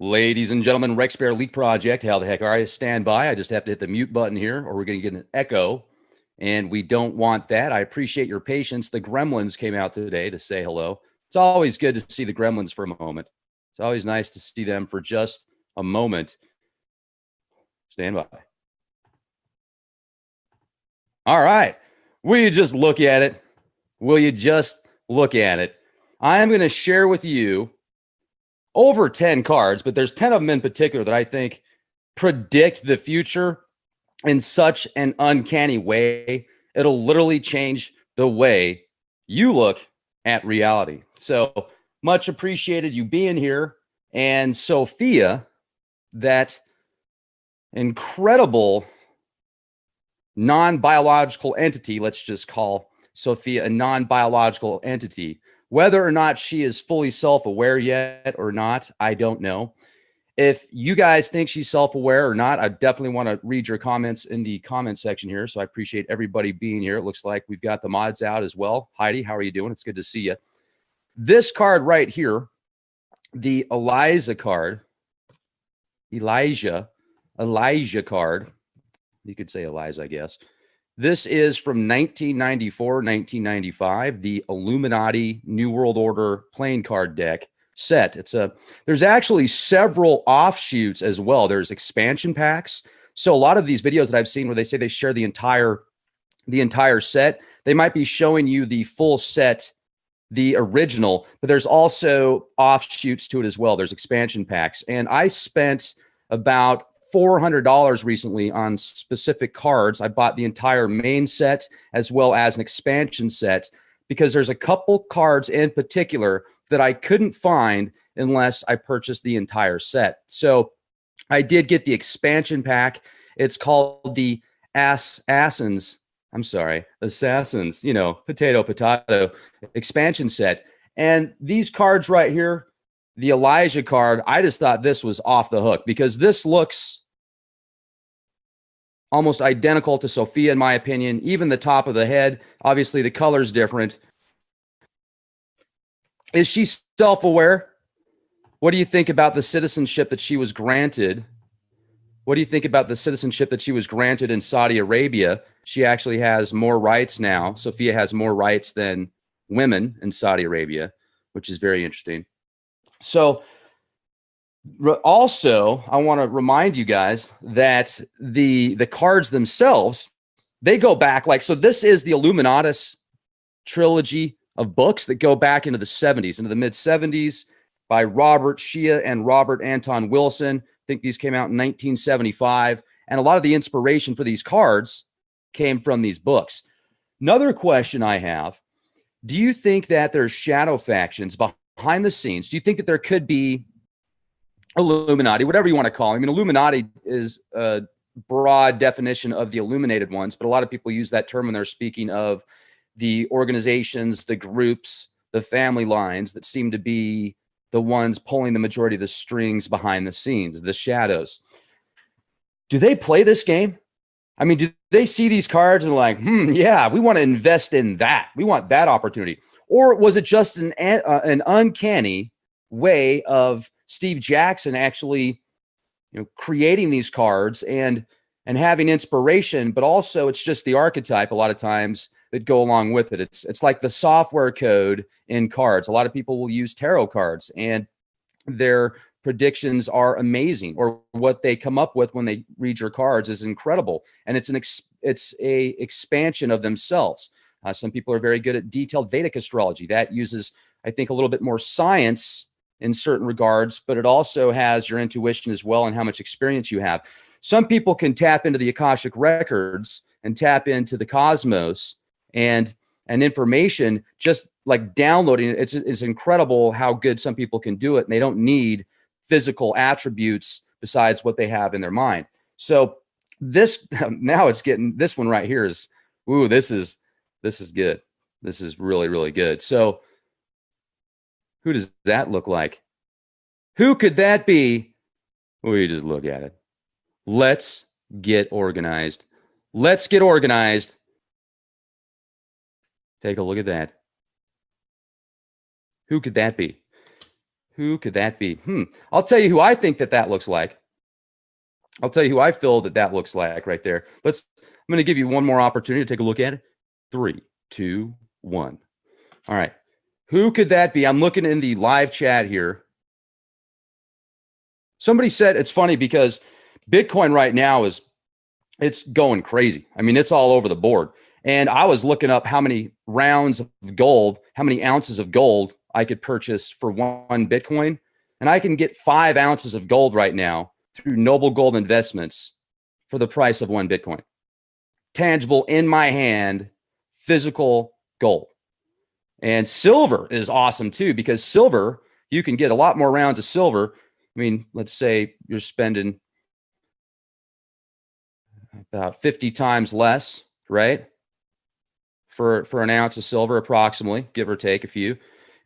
Ladies and gentlemen, Rex Bear Leak Project. How the heck are you? Stand by. I just have to hit the mute button here or we're going to get an echo, and we don't want that. I appreciate your patience. The Gremlins came out today to say hello. It's always good to see the Gremlins for a moment. It's always nice to see them for just a moment. Stand by. All right. Will you just look at it? Will you just look at it? I am going to share with you over 10 cards, but there's 10 of them in particular that I think predict the future in such an uncanny way. It'll literally change the way you look at reality. So much appreciated you being here. And Sophia, that incredible non-biological entity, let's just call Sophia a non-biological entity. Whether or not she is fully self-aware yet or not, I don't know. If you guys think she's self-aware or not, I definitely want to read your comments in the comment section here. So I appreciate everybody being here. It looks like we've got the mods out as well. Heidi, how are you doing? It's good to see you. This card right here, the Elijah card, Elijah card. You could say Eliza, I guess. This is from 1994, 1995, the Illuminati New World Order playing card deck set. There's actually several offshoots as well. There's expansion packs. So a lot of these videos that I've seen where they say they share the entire set, they might be showing you the full set, the original, but there's also offshoots to it as well. There's expansion packs. And I spent about $400 recently on specific cards. I bought the entire main set as well as an expansion set because there's a couple cards in particular that I couldn't find unless I purchased the entire set. So I did get the expansion pack. It's called the Assassins, potato expansion set. And these cards right here, the Elijah card, I just thought this was off the hook because this looks almost identical to Sophia, in my opinion. Even the top of the head, obviously the color's different. Is she self-aware? What do you think about the citizenship that she was granted? What do you think about the citizenship that she was granted in Saudi Arabia? She actually has more rights now. Sophia has more rights than women in Saudi Arabia, which is very interesting. So also, I want to remind you guys that the cards themselves, they go back so this is the Illuminatus trilogy of books that go back into the 70s, into the mid 70s by Robert Shea and Robert Anton Wilson. I think these came out in 1975. And a lot of the inspiration for these cards came from these books. Another question I have, do you think that there's shadow factions behind the scenes? Do you think that there could be Illuminati, whatever you want to call them? I mean, Illuminati is a broad definition of the illuminated ones, but a lot of people use that term when they're speaking of the organizations, the groups, the family lines that seem to be the ones pulling the majority of the strings behind the scenes, the shadows. Do they play this game? I mean, do they see these cards and like, yeah, we want to invest in that. We want that opportunity. Or was it just an uncanny way of Steve Jackson actually, creating these cards and having inspiration, but also it's just the archetype a lot of times that go along with it. It's like the software code in cards. A lot of people will use tarot cards and their predictions are amazing, or what they come up with when they read your cards is incredible. And it's a expansion of themselves. Some people are very good at detailed Vedic astrology. That uses, I think, a little bit more science in certain regards, but it also has your intuition as well and how much experience you have. Some people can tap into the Akashic records and tap into the cosmos and information just like downloading it. It's incredible how good some people can do it, and they don't need physical attributes besides what they have in their mind. So this now it's getting, this one right here is, ooh, this is good. This is really, really good. So who does that look like? Who could that be? We just look at it. Let's get organized. Let's get organized. Take a look at that. Who could that be? Who could that be? I'll tell you who I think that looks like. I'll tell you who I feel that looks like right there. I'm going to give you one more opportunity to take a look at it. 3, 2, 1. All right. Who could that be? I'm looking in the live chat here. Somebody said, it's funny because Bitcoin right now it's going crazy. I mean, it's all over the board. And I was looking up how many rounds of gold, how many ounces of gold I could purchase for one Bitcoin. And I can get 5 ounces of gold right now through Noble Gold Investments for the price of one Bitcoin. Tangible in my hand, physical gold. And silver is awesome too, because silver, you can get a lot more rounds of silver. I mean, let's say you're spending about 50 times less, right? For an ounce of silver, approximately, give or take a few.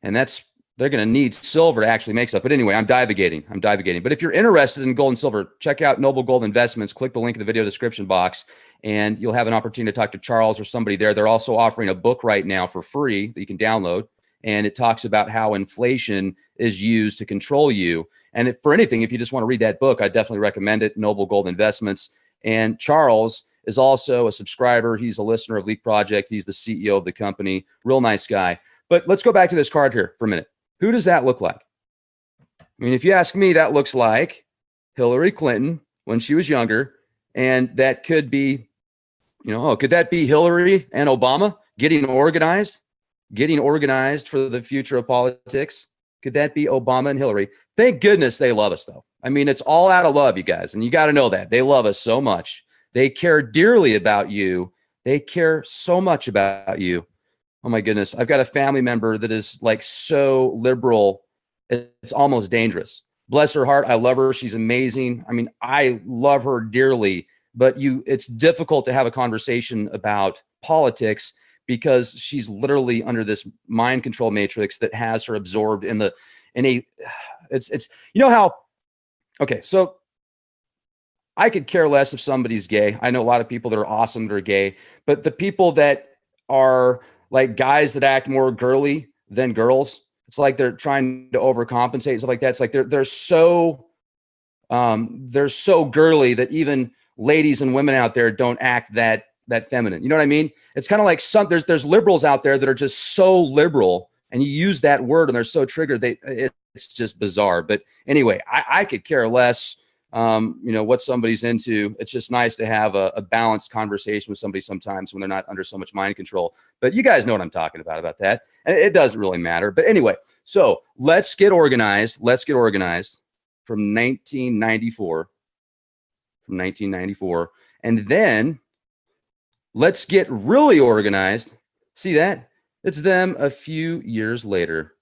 And they're going to need silver to actually make stuff. But anyway, I'm divagating. But if you're interested in gold and silver, check out Noble Gold Investments. Click the link in the video description box, and you'll have an opportunity to talk to Charles or somebody there. They're also offering a book right now for free that you can download. And it talks about how inflation is used to control you. And for anything, if you just want to read that book, I definitely recommend it, Noble Gold Investments. And Charles is also a subscriber. He's a listener of Leak Project. He's the CEO of the company. Real nice guy. But let's go back to this card here for a minute. Who does that look like? I mean, if you ask me, that looks like Hillary Clinton when she was younger. And that could be, could that be Hillary and Obama getting organized for the future of politics? Could that be Obama and Hillary? Thank goodness they love us, though. I mean, it's all out of love, you guys. And you got to know that. They love us so much. They care dearly about you. They care so much about you. Oh, my goodness. I've got a family member that is like so liberal. It's almost dangerous. Bless her heart. I love her. She's amazing. I mean, I love her dearly. But it's difficult to have a conversation about politics because she's literally under this mind control matrix that has her absorbed okay, so I could care less if somebody's gay. I know a lot of people that are awesome that are gay, but the people that are like guys that act more girly than girls, it's like they're trying to overcompensate and stuff like that. It's like they're so girly that even ladies and women out there don't act that feminine. You know what I mean? It's kind of like there's liberals out there that are just so liberal, and you use that word and they're so triggered. It's just bizarre. But anyway, I could care less, what somebody's into. It's just nice to have a balanced conversation with somebody sometimes when they're not under so much mind control. But you guys know what I'm talking about that. And it doesn't really matter. But anyway, so let's get organized. From 1994. And then let's get really organized. See that? It's them a few years later.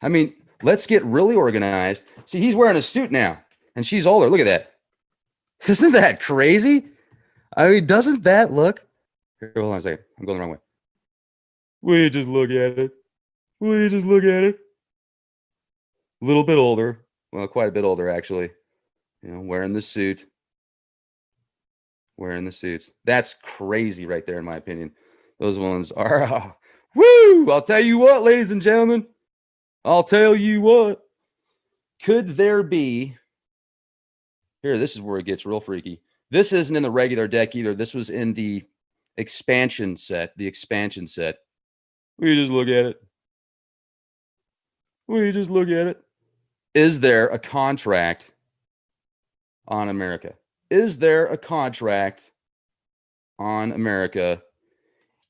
I mean, let's get really organized. See, he's wearing a suit now, and she's older. Look at that. Isn't that crazy? I mean, doesn't that look? Here, hold on a second. I'm going the wrong way. Will you just look at it? A little bit older. Well, quite a bit older, actually. Wearing the suit. Wearing the suits. That's crazy right there, in my opinion. Those ones are, woo! I'll tell you what, ladies and gentlemen. Could there be, here, this is where it gets real freaky. This isn't in the regular deck either. This was in the expansion set. Will you just look at it? Is there a contract on America?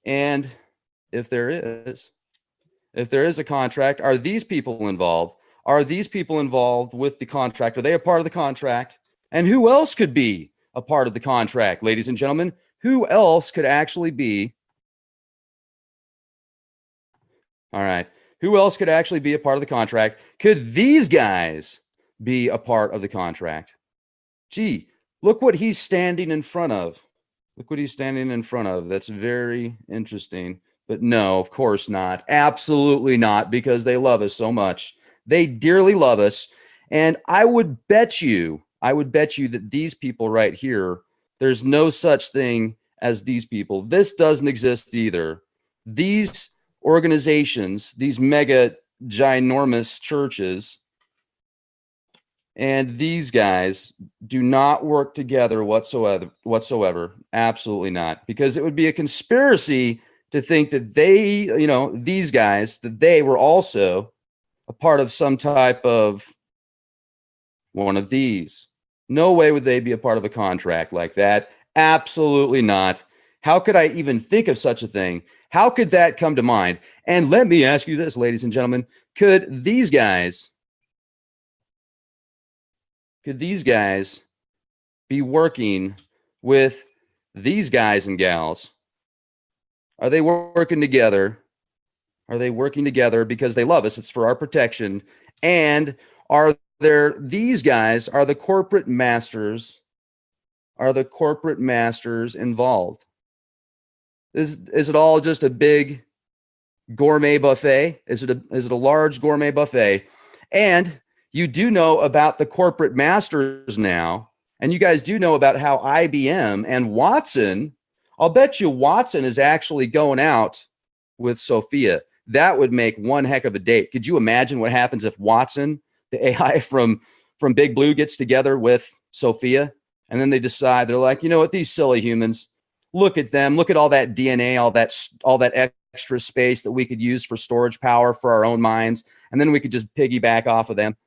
And if there is a contract, are these people involved? Are these people involved with the contract? Are they a part of the contract? And who else could be a part of the contract, ladies and gentlemen? Who else could actually be? All right. Who else could actually be a part of the contract? Could these guys be a part of the contract? Gee, look what he's standing in front of. That's very interesting. But no, of course not. Absolutely not, because they love us so much. They dearly love us. And I would bet you that these people right here, there's no such thing as these people. This doesn't exist either. These organizations, these mega ginormous churches, and these guys do not work together whatsoever. Absolutely not. Because it would be a conspiracy to think that they, these guys, that they were also a part of some type of one of these. No way would they be a part of a contract like that. Absolutely not. How could I even think of such a thing? How could that come to mind? And let me ask you this, ladies and gentlemen, could these guys be working with these guys and gals? Are they working together? Are they working together because they love us? It's for our protection. And are these guys, are the corporate masters involved? Is it all just a big gourmet buffet? Is it a large gourmet buffet? And you do know about the corporate masters now, and you guys do know about how IBM and Watson, I'll bet you Watson is actually going out with Sophia. That would make one heck of a date. Could you imagine what happens if Watson, the AI from Big Blue, gets together with Sophia, and then they decide, they're like, you know what, these silly humans, look at them, look at all that DNA, all that extra space that we could use for storage power for our own minds, and then we could just piggyback off of them.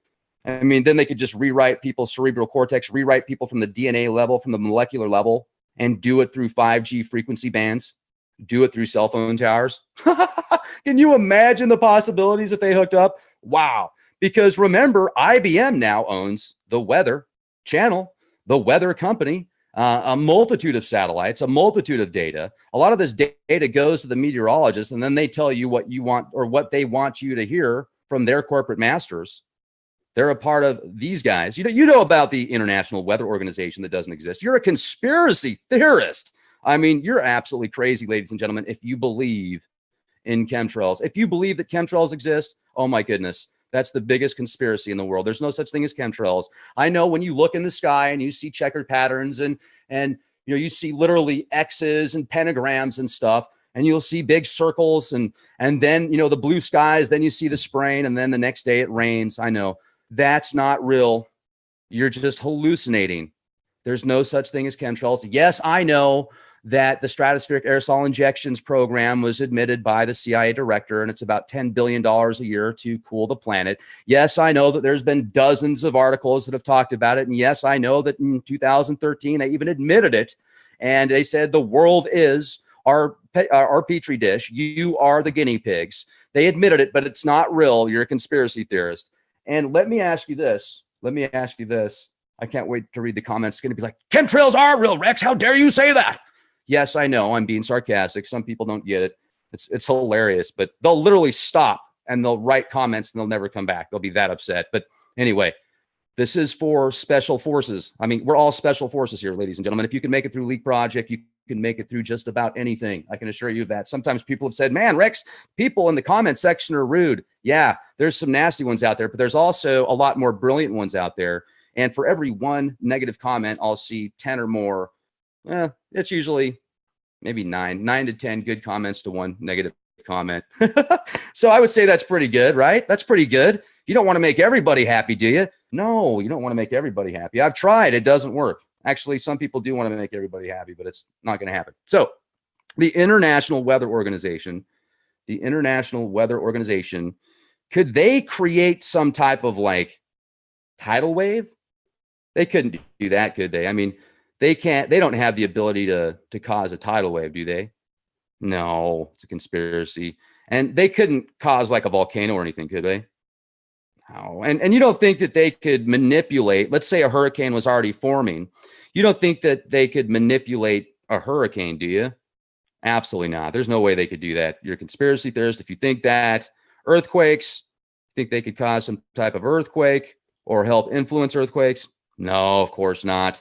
I mean, then they could just rewrite people's cerebral cortex, rewrite people from the DNA level, from the molecular level, and do it through 5G frequency bands, do it through cell phone towers. Can you imagine the possibilities if they hooked up? Wow. Because remember, IBM now owns the Weather Channel, the Weather Company, a multitude of satellites, a multitude of data. A lot of this data goes to the meteorologists, and then they tell you what you want or what they want you to hear from their corporate masters. They're a part of these guys. You know about the International Weather Organization that doesn't exist. You're a conspiracy theorist. I mean, you're absolutely crazy, ladies and gentlemen, if you believe in chemtrails. If you believe that chemtrails exist, oh my goodness, that's the biggest conspiracy in the world. There's no such thing as chemtrails. I know when you look in the sky and you see checkered patterns and you see literally X's and pentagrams and stuff, and you'll see big circles and then the blue skies, then you see the spraying, and then the next day it rains. I know. That's not real. You're just hallucinating. There's no such thing as chemtrails. Yes, I know that the stratospheric aerosol injections program was admitted by the CIA director, and it's about $10 billion a year to cool the planet. Yes, I know that there's been dozens of articles that have talked about it. And yes, I know that in 2013, they even admitted it. And they said the world is our petri dish. You are the guinea pigs. They admitted it, but it's not real. You're a conspiracy theorist. And let me ask you this. I can't wait to read the comments. It's going to be like, chemtrails are real, Rex. How dare you say that? Yes, I know. I'm being sarcastic. Some people don't get it. It's hilarious, but they'll literally stop and they'll write comments and they'll never come back. They'll be that upset. But anyway, this is for special forces. I mean, we're all special forces here, ladies and gentlemen. If you can make it through Leak Project, you can make it through just about anything. I can assure you of that. Sometimes people have said, man, Rex, people in the comment section are rude. Yeah, there's some nasty ones out there, but there's also a lot more brilliant ones out there. And for every one negative comment, I'll see 10 or more. It's usually maybe 9 to 10 good comments to one negative comment. So I would say that's pretty good, right? That's pretty good. You don't want to make everybody happy, do you? No, you don't want to make everybody happy. I've tried. It doesn't work. Actually, some people do want to make everybody happy, but it's not going to happen. So the International Weather Organization, could they create some type of like tidal wave? They couldn't do that, could they? I mean, they don't have the ability to cause a tidal wave, do they? No, it's a conspiracy. And they couldn't cause like a volcano or anything, could they? No. And you don't think that they could manipulate, let's say a hurricane was already forming. You don't think that they could manipulate a hurricane, do you? Absolutely not. There's no way they could do that. You're a conspiracy theorist if you think that. Earthquakes, think they could cause some type of earthquake or help influence earthquakes? No, of course not.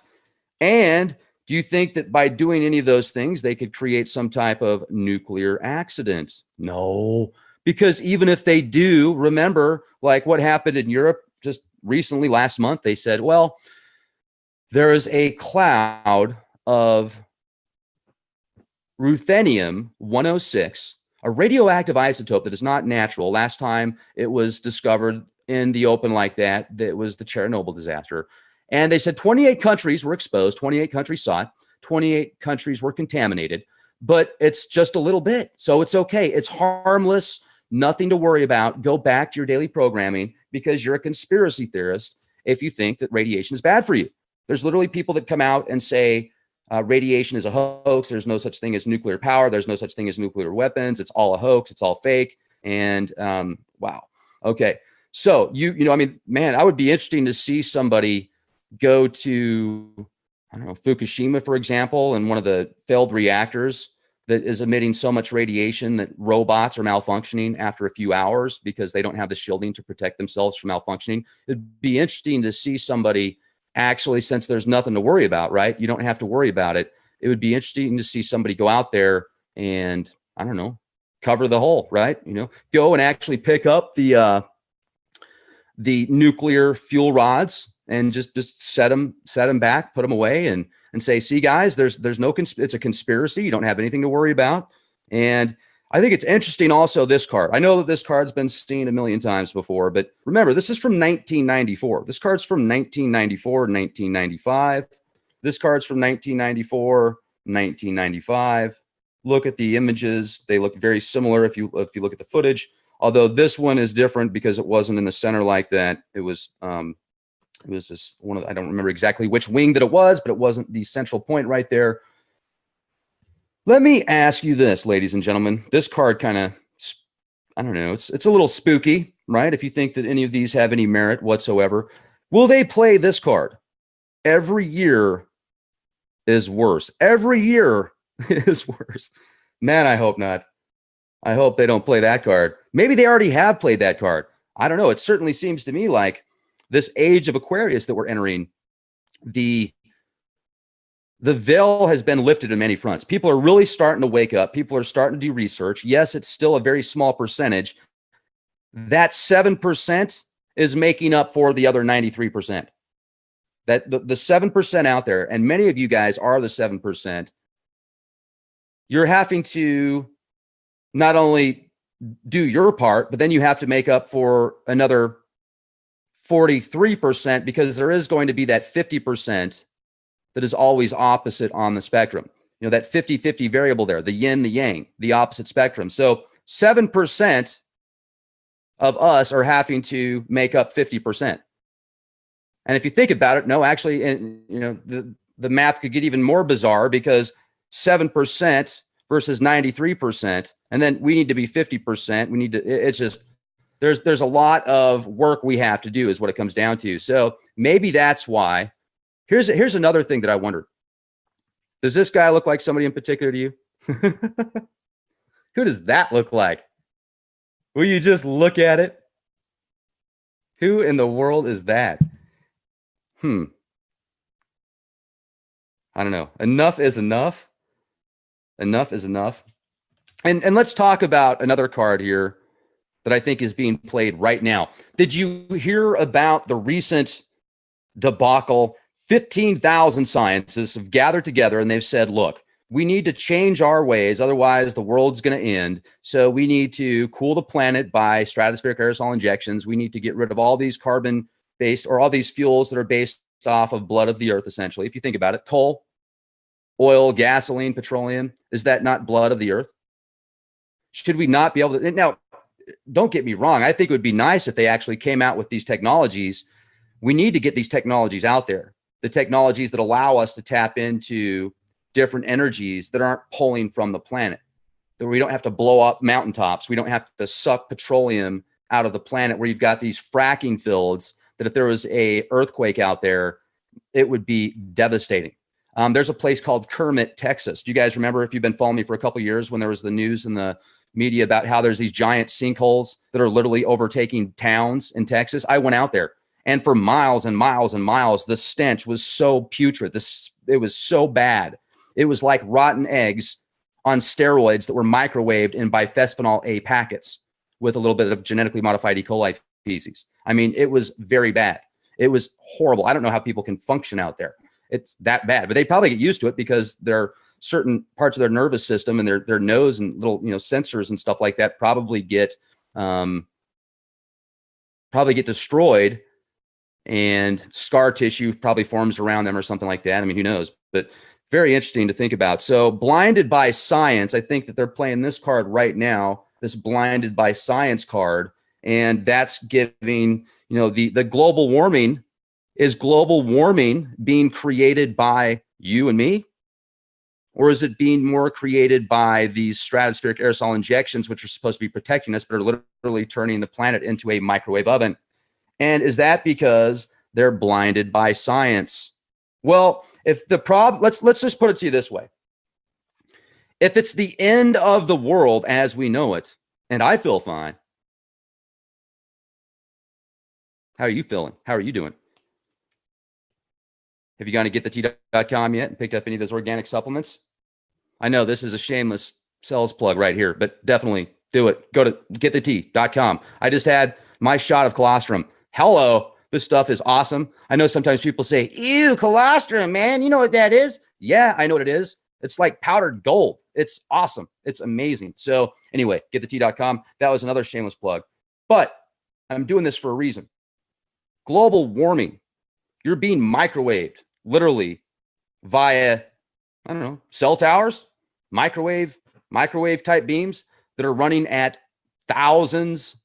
And do you think that by doing any of those things, they could create some type of nuclear accident? No, because even if they do, remember, like what happened in Europe just recently, last month, they said, well, there is a cloud of ruthenium-106, a radioactive isotope that is not natural. Last time it was discovered in the open like that was the Chernobyl disaster. And they said 28 countries were exposed, 28 countries saw it, 28 countries were contaminated, but it's just a little bit. So it's okay. It's harmless, nothing to worry about. Go back to your daily programming because you're a conspiracy theorist if you think that radiation is bad for you. There's literally people that come out and say radiation is a hoax. There's no such thing as nuclear power. There's no such thing as nuclear weapons. It's all a hoax. It's all fake. And wow. Okay. So I mean, man, I would be interesting to see somebody go to, I don't know, Fukushima, for example, and one of the failed reactors that is emitting so much radiation that robots are malfunctioning after a few hours because they don't have the shielding to protect themselves from malfunctioning. It'd be interesting to see somebody actually, since there's nothing to worry about, right? You don't have to worry about it. It would be interesting to see somebody go out there and, I don't know, cover the hole, right? Go and actually pick up the nuclear fuel rods and just set them back, put them away, and say, see, guys, there's no it's a conspiracy. You don't have anything to worry about. And I think it's interesting also, this card. I know that this card's been seen a million times before, but remember, this is from 1994. This card's from 1994, 1995. This card's from 1994, 1995. Look at the images. They look very similar if you look at the footage, although this one is different because it wasn't in the center like that. It was this one of, I don't remember exactly which wing that it was, but it wasn't the central point right there. Let me ask you this, ladies and gentlemen. This card kind of, I don't know, it's a little spooky, right? If you think that any of these have any merit whatsoever, will they play this card? Every year is worse. Every year is worse. Man, I hope not. I hope they don't play that card. Maybe they already have played that card. I don't know. It certainly seems to me like this age of Aquarius that we're entering, the veil has been lifted on many fronts. People are really starting to wake up. People are starting to do research. Yes, it's still a very small percentage. That 7% is making up for the other 93%. That the 7% out there, and many of you guys are the 7%, you're having to not only do your part, but then you have to make up for another 43% because there is going to be that 50% that is always opposite on the spectrum. That 50-50 variable there, the yin, the yang, the opposite spectrum. So 7% of us are having to make up 50%. And if you think about it, no, actually, the math could get even more bizarre because 7% versus 93%, and then we need to be 50%. We need to, it's just, there's a lot of work we have to do is what it comes down to. So maybe that's why. Here's another thing that I wondered. Does this guy look like somebody in particular to you? Who does that look like? Will you just look at it? Who in the world is that? I don't know. Enough is enough. Enough is enough. And let's talk about another card here that I think is being played right now. Did you hear about the recent debacle? 15,000 scientists have gathered together and they've said, look, we need to change our ways. Otherwise, the world's going to end. So we need to cool the planet by stratospheric aerosol injections. We need to get rid of all these carbon-based or all these fuels that are based off of blood of the earth, essentially. If you think about it, coal, oil, gasoline, petroleum, is that not blood of the earth? Should we not be able to? Now, don't get me wrong. I think it would be nice if they actually came out with these technologies. We need to get these technologies out there. The technologies that allow us to tap into different energies that aren't pulling from the planet, that we don't have to blow up mountaintops. We don't have to suck petroleum out of the planet where you've got these fracking fields that if there was a earthquake out there, it would be devastating. There's a place called Kermit, Texas. Do you guys remember, if you've been following me for a couple of years, when there was the news in the media about how there's these giant sinkholes that are literally overtaking towns in Texas? I went out there. And for miles and miles and miles, the stench was so putrid. It was so bad. It was like rotten eggs on steroids that were microwaved in bisphenol A packets with a little bit of genetically modified E. coli feces. I mean, it was very bad. It was horrible. I don't know how people can function out there. It's that bad, but they probably get used to it because they're certain parts of their nervous system and their nose and little, sensors and stuff like that probably get destroyed, and scar tissue probably forms around them or something like that. I mean, who knows? But very interesting to think about. So blinded by science, I think that they're playing this card right now, this blinded by science card. And that's giving, the global warming. Is global warming being created by you and me? Or is it being more created by these stratospheric aerosol injections, which are supposed to be protecting us, but are literally turning the planet into a microwave oven? And is that because they're blinded by science? Well, if the problem, let's just put it to you this way. If it's the end of the world as we know it, and I feel fine, how are you feeling? How are you doing? Have you gone to getthetea.com yet and picked up any of those organic supplements? I know this is a shameless sales plug right here, but definitely do it. Go to getthetea.com. I just had my shot of colostrum. Hello, this stuff is awesome. I know sometimes people say, ew, colostrum, man. You know what that is? Yeah, I know what it is. It's like powdered gold. It's awesome. It's amazing. So anyway, getthetea.com. That was another shameless plug. But I'm doing this for a reason. Global warming. You're being microwaved, literally, via, I don't know, cell towers, microwave type beams that are running at thousands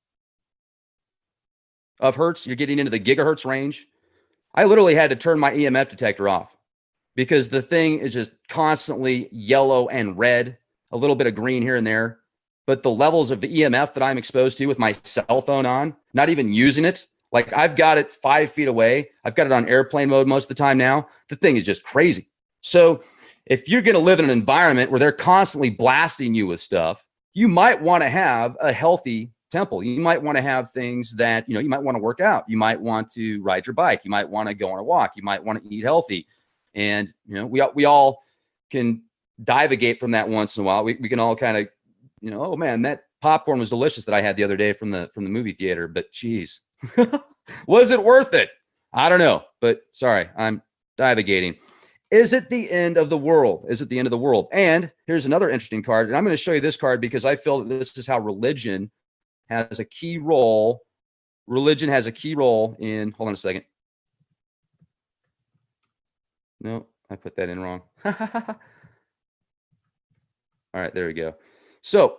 of hertz. You're getting into the gigahertz range. I literally had to turn my EMF detector off because the thing is just constantly yellow and red, a little bit of green here and there. But the levels of the EMF that I'm exposed to with my cell phone on, not even using it, like I've got it 5 feet away. I've got it on airplane mode most of the time now. The thing is just crazy. So if you're going to live in an environment where they're constantly blasting you with stuff, you might want to have a healthy temple. You might want to have things that, you might want to work out. You might want to ride your bike. You might want to go on a walk. You might want to eat healthy. And, we all can divagate from that once in a while. We can all kind of, oh man, that popcorn was delicious that I had the other day from the movie theater, but geez, was it worth it? I don't know, but sorry, I'm divagating. Is it the end of the world? Is it the end of the world? And here's another interesting card. And I'm going to show you this card because I feel that this is how religion has a key role. Religion has a key role in, hold on a second. No, I put that in wrong. All right, there we go. So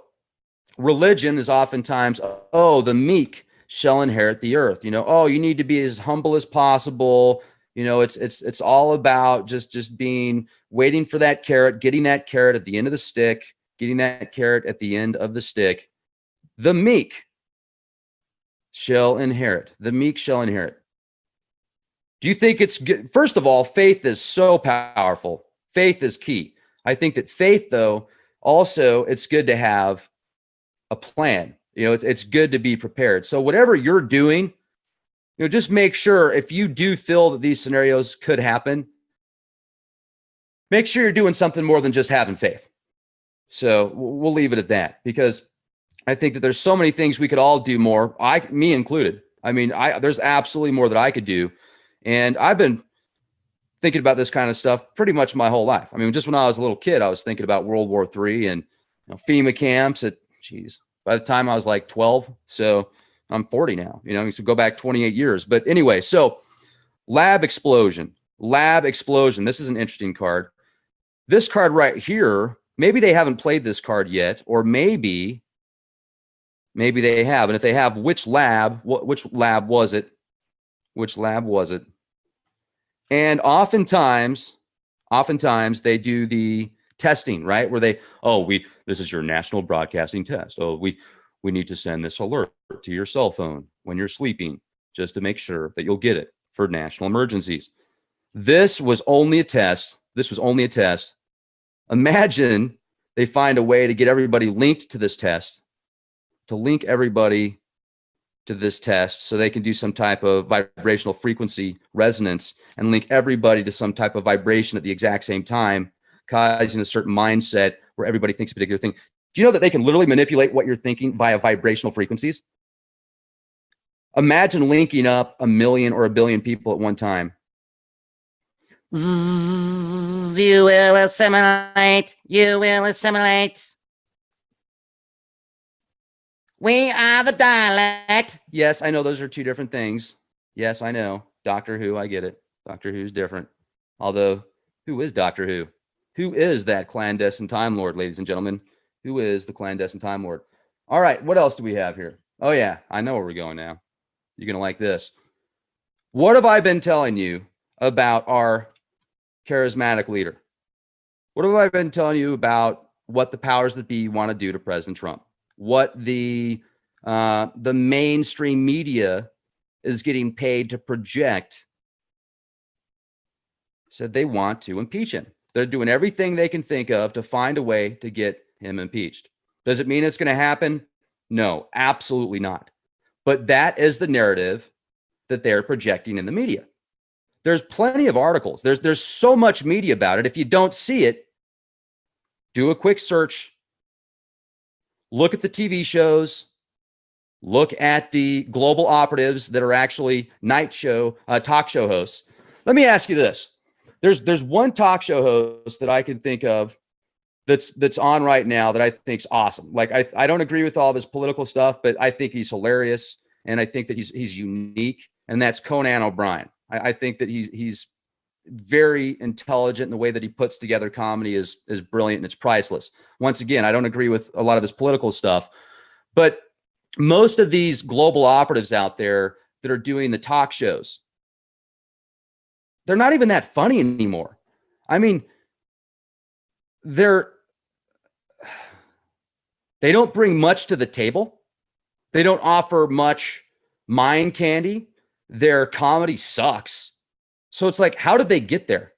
religion is oftentimes, the meek shall inherit the earth. You need to be as humble as possible. It's all about just being, waiting for that carrot, getting that carrot at the end of the stick, getting that carrot at the end of the stick. The meek shall inherit. The meek shall inherit. Do you think it's good? First of all, faith is so powerful. Faith is key. I think that faith, though, also it's good to have a plan. It's good to be prepared. So whatever you're doing, just make sure if you do feel that these scenarios could happen, make sure you're doing something more than just having faith. So we'll leave it at that because I think that there's so many things we could all do more, me included. I mean, there's absolutely more that I could do. And I've been thinking about this kind of stuff pretty much my whole life. I mean, just when I was a little kid, I was thinking about World War III and FEMA camps by the time I was like 12. So I'm 40 now, so go back 28 years. But anyway, so lab explosion. This is an interesting card. This card right here, maybe they haven't played this card yet, or maybe they have. And if they have, which lab was it? Which lab was it? And oftentimes they do the testing, right? Where this is your national broadcasting test. Oh, we need to send this alert to your cell phone when you're sleeping, just to make sure that you'll get it for national emergencies. This was only a test. Imagine they find a way to get everybody linked to this test, so they can do some type of vibrational frequency resonance and link everybody to some type of vibration at the exact same time, causing a certain mindset where everybody thinks a particular thing. Do you know that they can literally manipulate what you're thinking via vibrational frequencies? Imagine linking up 1 million or 1 billion people at one time. You will assimilate. You will assimilate. We are the dialect. Yes, I know those are two different things. Yes, I know. Doctor Who, I get it. Doctor Who's different. Although, who is Doctor Who? Who is that clandestine Time Lord, ladies and gentlemen? Who is the clandestine Time Lord? All right, what else do we have here? Oh, yeah, I know where we're going now. You're going to like this. What have I been telling you about our charismatic leader? What have I been telling you about what the powers that be want to do to President Trump? What the mainstream media is getting paid to project? Said they want to impeach him. They're doing everything they can think of to find a way to get him impeached. Does it mean it's going to happen? No, absolutely not. But that is the narrative that they're projecting in the media. There's plenty of articles. There's so much media about it. If you don't see it, do a quick search. Look at the TV shows. Look at the global operatives that are actually talk show hosts. Let me ask you this. There's one talk show host that I can think of that's on right now that I think's awesome. Like I don't agree with all of his political stuff, but I think he's hilarious and I think that he's unique, and that's Conan O'Brien. I think that he's very intelligent, and the way that he puts together comedy is brilliant and it's priceless. Once again, I don't agree with a lot of his political stuff, but most of these global operatives out there that are doing the talk shows, they're not even that funny anymore. I mean, they don't bring much to the table. They don't offer much mind candy. Their comedy sucks. So it's like, how did they get there?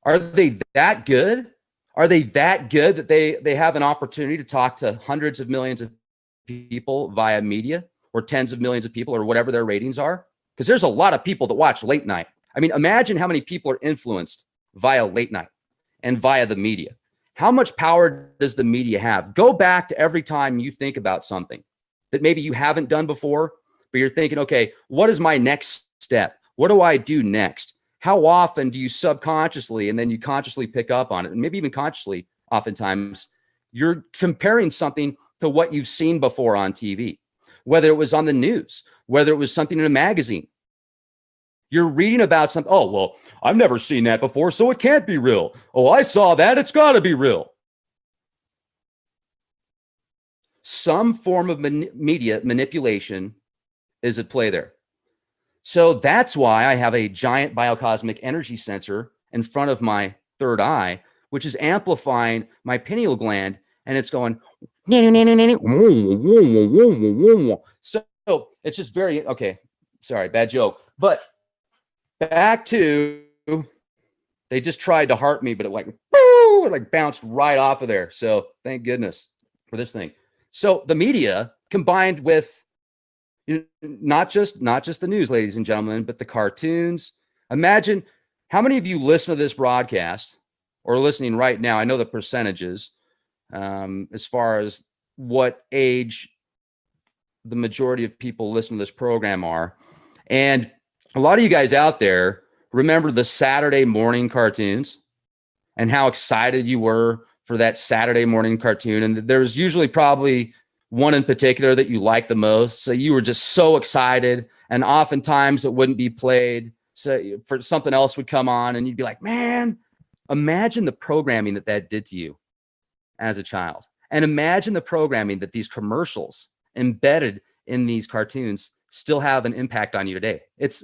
Are they that good? Are they that good that they have an opportunity to talk to hundreds of millions of people via media, or tens of millions of people, or whatever their ratings are? Because there's a lot of people that watch late night. I mean, imagine how many people are influenced via late night and via the media. How much power does the media have? Go back to every time you think about something that maybe you haven't done before, but you're thinking, okay, what is my next step? What do I do next? How often do you subconsciously and then you consciously pick up on it? And maybe even consciously, oftentimes, you're comparing something to what you've seen before on TV, whether it was on the news, whether it was something in a magazine. You're reading about something. Oh, well, I've never seen that before, so it can't be real. Oh, I saw that. It's got to be real. Some form of media manipulation is at play there. So that's why I have a giant biocosmic energy sensor in front of my third eye, which is amplifying my pineal gland, and it's going. So it's just very, okay, sorry, bad joke. But back to, they just tried to heart me, but it like bounced right off of there. So thank goodness for this thing. So the media, combined with not just the news, ladies and gentlemen, but the cartoons. Imagine how many of you listen to this broadcast or listening right now. I know the percentages as far as what age the majority of people listen to this program are. And a lot of you guys out there remember the Saturday morning cartoons and how excited you were for that Saturday morning cartoon. And there was usually probably one in particular that you liked the most. So you were just so excited, and oftentimes it wouldn't be played. So for something else would come on and you'd be like, man, imagine the programming that did to you as a child. And imagine the programming that these commercials embedded in these cartoons still have an impact on you today. It's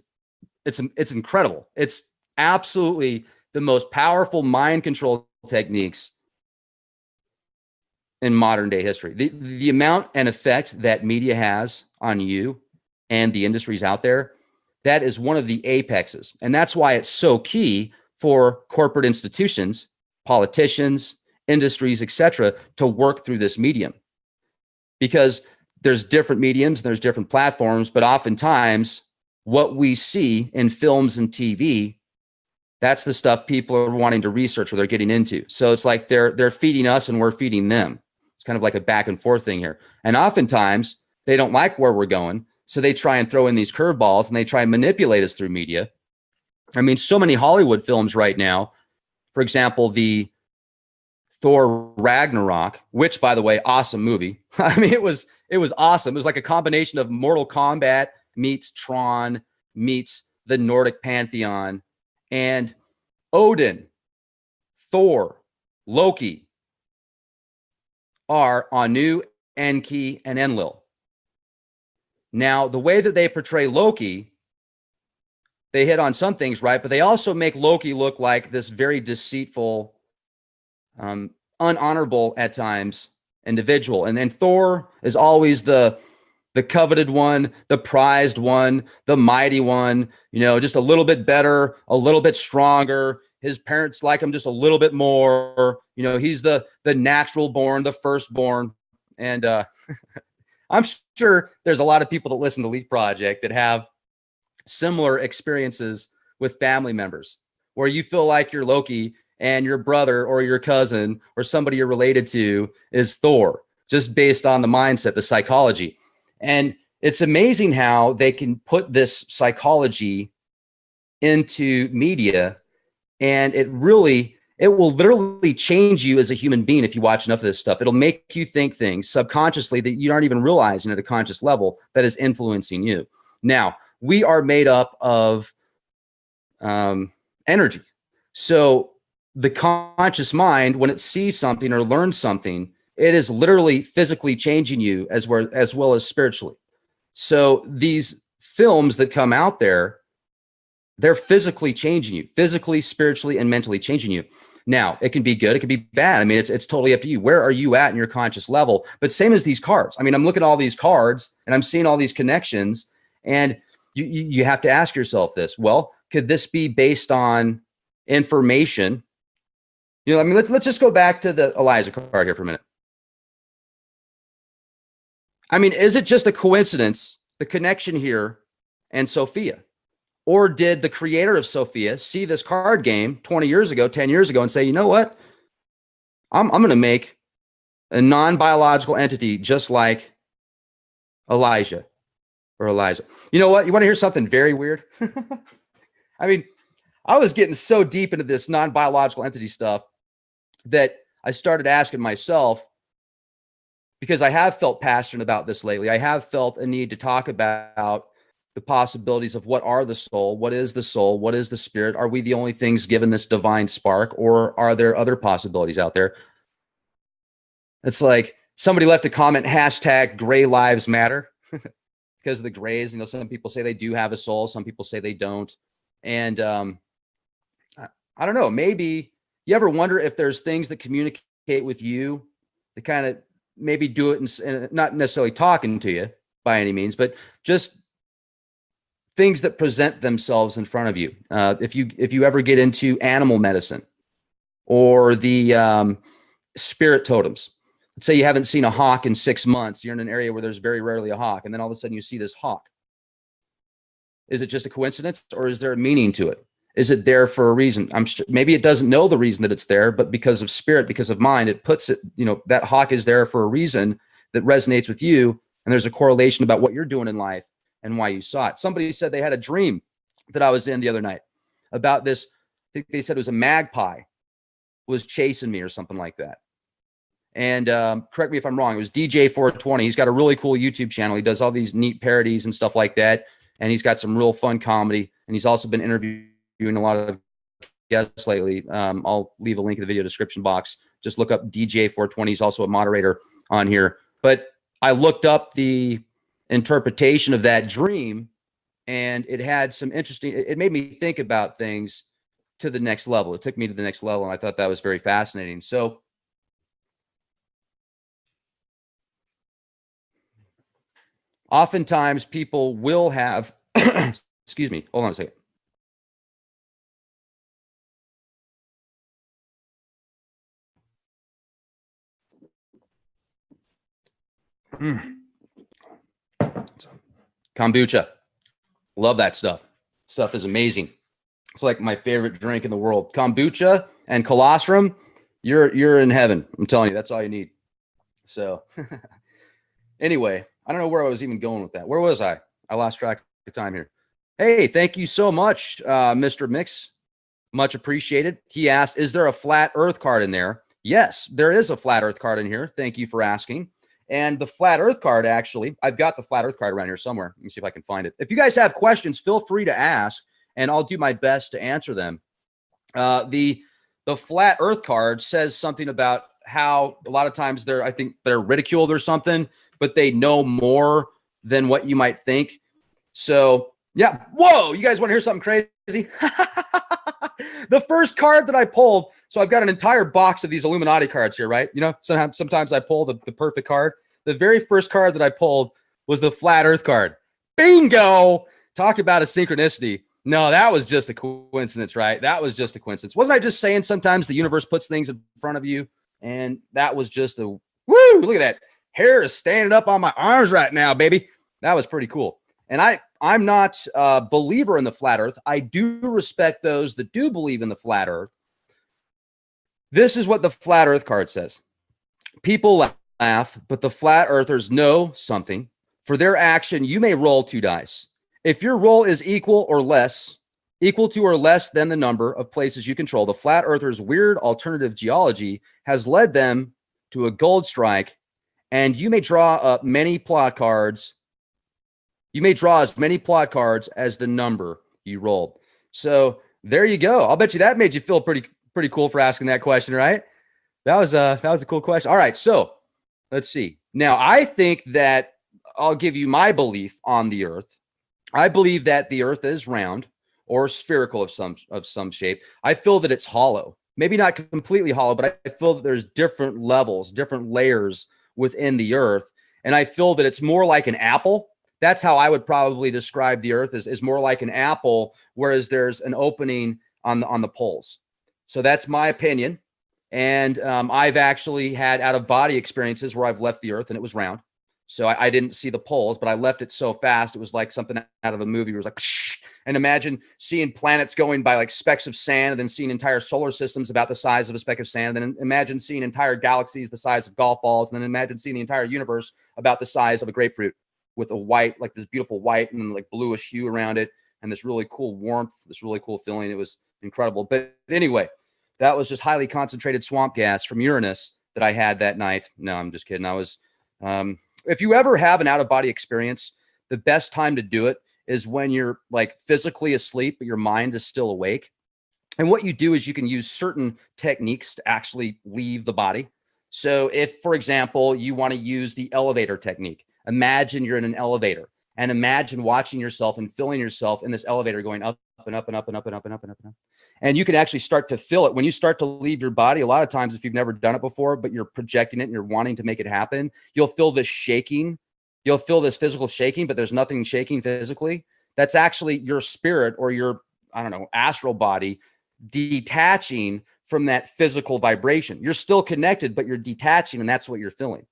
incredible. It's absolutely the most powerful mind control techniques in modern day history. The amount and effect that media has on you and the industries out there, that is one of the apexes. And that's why it's so key for corporate institutions, politicians, industries, etc., to work through this medium. Because there's different mediums, there's different platforms, but oftentimes what we see in films and TV, that's the stuff people are wanting to research or they're getting into. So it's like they're feeding us and we're feeding them. It's kind of like a back and forth thing here. And oftentimes they don't like where we're going, so they try and throw in these curveballs and they try and manipulate us through media I mean, so many Hollywood films right now, for example, the Thor Ragnarok, which, by the way, awesome movie. I mean, it was awesome. It was like a combination of Mortal Kombat meets Tron meets the Nordic pantheon, and Odin, Thor, Loki are Anu, Enki, and Enlil. Now, the way that they portray Loki, they hit on some things, right? But they also make Loki look like this very deceitful, unhonorable at times individual. And then Thor is always the coveted one, the prized one, the mighty one, just a little bit better, a little bit stronger. His parents like him just a little bit more. He's the natural born, the firstborn. And I'm sure there's a lot of people that listen to Leak Project that have similar experiences with family members where you feel like you're Loki and your brother or your cousin or somebody you're related to is Thor, just based on the mindset, the psychology. And it's amazing how they can put this psychology into media, and it will literally change you as a human being if you watch enough of this stuff. It'll make you think things subconsciously that you aren't even realizing at a conscious level that is influencing you. Now, we are made up of energy. So the conscious mind, when it sees something or learns something, it is literally physically changing you as well as spiritually. So these films that come out there, they're physically changing you, physically, spiritually, and mentally changing you. Now, it can be good, it can be bad. I mean, it's totally up to you. Where are you at in your conscious level? But same as these cards. I mean, I'm looking at all these cards and I'm seeing all these connections, and you have to ask yourself this. Well, could this be based on information? I mean, let's just go back to the Eliza card here for a minute. I mean, is it just a coincidence, the connection here and Sophia? Or did the creator of Sophia see this card game 20 years ago, 10 years ago, and say, you know what? I'm going to make a non-biological entity just like Elijah or Eliza. You know what? You want to hear something very weird? I mean, I was getting so deep into this non-biological entity stuff that I started asking myself, because I have felt passionate about this lately. I have felt a need to talk about the possibilities of what are the soul, what is the soul, what is the spirit? Are we the only things given this divine spark, or are there other possibilities out there? It's like somebody left a comment, hashtag gray lives matter, because of the grays. Some people say they do have a soul, some people say they don't. And I don't know, maybe you ever wonder if there's things that communicate with you that kind of maybe do it and not necessarily talking to you by any means, but just things that present themselves in front of you. If you ever get into animal medicine or the spirit totems, let's say you haven't seen a hawk in 6 months, you're in an area where there's very rarely a hawk, and then all of a sudden you see this hawk. Is it just a coincidence, or is there a meaning to it? Is it there for a reason? I'm sure maybe it doesn't know the reason that it's there, but because of spirit, because of mind, it puts it, that hawk is there for a reason that resonates with you. And there's a correlation about what you're doing in life and why you saw it. Somebody said they had a dream that I was in the other night about this. I think they said it was a magpie was chasing me or something like that. And correct me if I'm wrong. It was DJ 420. He's got a really cool YouTube channel. He does all these neat parodies and stuff like that. And he's got some real fun comedy. And he's also been interviewing a lot of guests lately. I'll leave a link in the video description box. Just look up DJ 420. He's also a moderator on here. But I looked up the interpretation of that dream, and it had some interesting, it made me think about things to the next level. It took me to the next level, and I thought that was very fascinating. So oftentimes people will have, excuse me, hold on a second. Kombucha. Love that stuff. Stuff is amazing. It's like my favorite drink in the world. Kombucha and colostrum, you're in heaven. I'm telling you, that's all you need. So anyway, I don't know where I was even going with that. Where was I? I lost track of time here. Hey, thank you so much, Mr. Mix. Much appreciated. He asked, is there a flat earth card in there? Yes, there is a flat earth card in here. Thank you for asking. And the flat earth card, actually, I've got the flat earth card around here somewhere. Let me see if I can find it. If you guys have questions, feel free to ask, and I'll do my best to answer them. The flat earth card says something about how a lot of times I think they're ridiculed or something, but they know more than what you might think. So yeah. Whoa, you guys want to hear something crazy? The first card that I pulled, so I've got an entire box of these Illuminati cards here, right? You know, sometimes I pull the perfect card. The very first card that I pulled was the flat earth card. Bingo! Talk about a synchronicity. No, that was just a coincidence, right? That was just a coincidence. Wasn't I just saying sometimes the universe puts things in front of you? And that was just a woo! Look at that. Hair is standing up on my arms right now, baby. That was pretty cool. And I'm not a believer in the flat earth. I do respect those that do believe in the flat earth. This is what the flat earth card says. People laugh, but the flat earthers know something. For their action, you may roll 2 dice. If your roll is equal to or less than the number of places you control, the flat earthers' weird alternative geology has led them to a gold strike, and you may draw up many plot cards. You may draw as many plot cards as the number you rolled. So there you go. I'll bet you that made you feel pretty cool for asking that question, right? That was a cool question. All right, so let's see. Now, I think that I'll give you my belief on the Earth. I believe that the Earth is round or spherical of some shape. I feel that it's hollow. Maybe not completely hollow, but I feel that there's different levels, different layers within the Earth, and I feel that it's more like an apple. That's how I would probably describe the Earth is more like an apple, whereas there's an opening on the poles. So that's my opinion. And I've actually had out of body experiences where I've left the Earth and it was round. So I didn't see the poles, but I left it so fast. It was like something out of a movie. It was like, psh, and imagine seeing planets going by like specks of sand, and then seeing entire solar systems about the size of a speck of sand. And then imagine seeing entire galaxies the size of golf balls. And then imagine seeing the entire universe about the size of a grapefruit, with a white, like this beautiful white and like bluish hue around it, and this really cool warmth, this really cool feeling. It was incredible. But anyway, that was just highly concentrated swamp gas from Uranus that I had that night. No, I'm just kidding. I was, if you ever have an out of body experience, the best time to do it is when you're like physically asleep, but your mind is still awake. And what you do is you can use certain techniques to actually leave the body. So if, for example, you want to use the elevator technique, imagine you're in an elevator and imagine watching yourself and feeling yourself in this elevator going up and up and up and up and up and up and up and up. And you can actually start to feel it when you start to leave your body. A lot of times, if you've never done it before, but you're projecting it and you're wanting to make it happen, you'll feel this shaking. You'll feel this physical shaking, but there's nothing shaking physically. That's actually your spirit or your, I don't know, astral body detaching from that physical vibration. You're still connected, but you're detaching, and that's what you're feeling.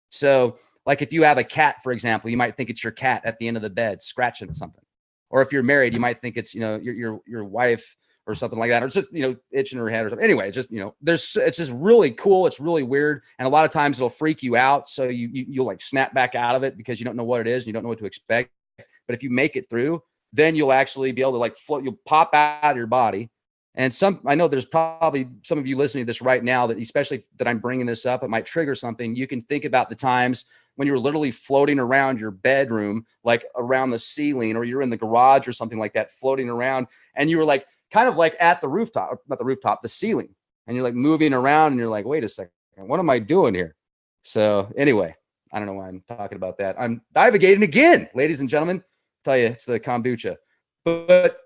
So like if you have a cat, for example, you might think it's your cat at the end of the bed scratching something. Or if you're married, you might think it's, your wife or something like that, or it's just, itching her head or something. Anyway, just, it's just really cool. It's really weird. And a lot of times it'll freak you out. So you'll like snap back out of it because you don't know what it is. And you don't know what to expect. But if you make it through, then you'll actually be able to like float, you'll pop out of your body. And I know there's probably some of you listening to this right now that, especially that I'm bringing this up, it might trigger something. You can think about the times when you were literally floating around your bedroom, like around the ceiling, or you're in the garage or something like that, floating around, and you were like, kind of like at the rooftop, not the rooftop, the ceiling. And you're like moving around and you're like, wait a second, what am I doing here? So anyway, I don't know why I'm talking about that. I'm navigating again, ladies and gentlemen. I'll tell you, it's the kombucha. But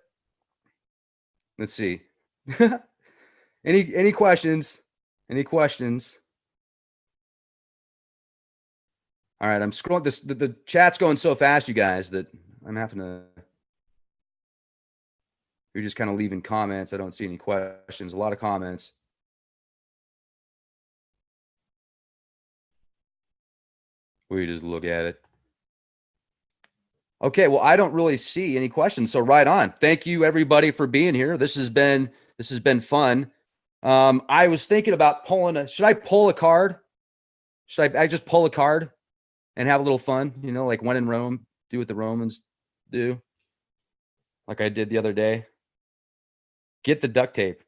let's see. Any questions? Any questions? All right, I'm scrolling this. The chat's going so fast, you guys, that I'm having to. You're just kind of leaving comments. I don't see any questions. A lot of comments. We just look at it. Okay, well, I don't really see any questions, so right on. Thank you, everybody, for being here. This has been fun. I was thinking about pulling should I pull a card? Should I just pull a card and have a little fun? Like when in Rome, do what the Romans do. like I did the other day. Get the duct tape.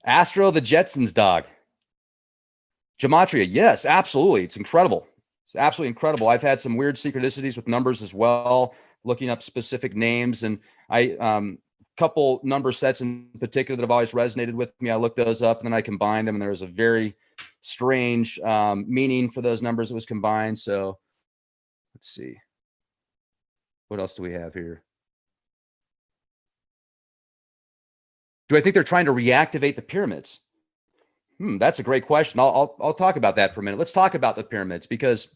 Astro the Jetsons dog. Gematria, yes, absolutely. It's incredible. It's absolutely incredible. I've had some weird synchronicities with numbers as well, looking up specific names, and I couple number sets in particular that have always resonated with me. I looked those up and then I combined them, and there was a very strange meaning for those numbers that was combined. So let's see. What else do we have here? Do I think they're trying to reactivate the pyramids? That's a great question. I'll talk about that for a minute. Let's talk about the pyramids because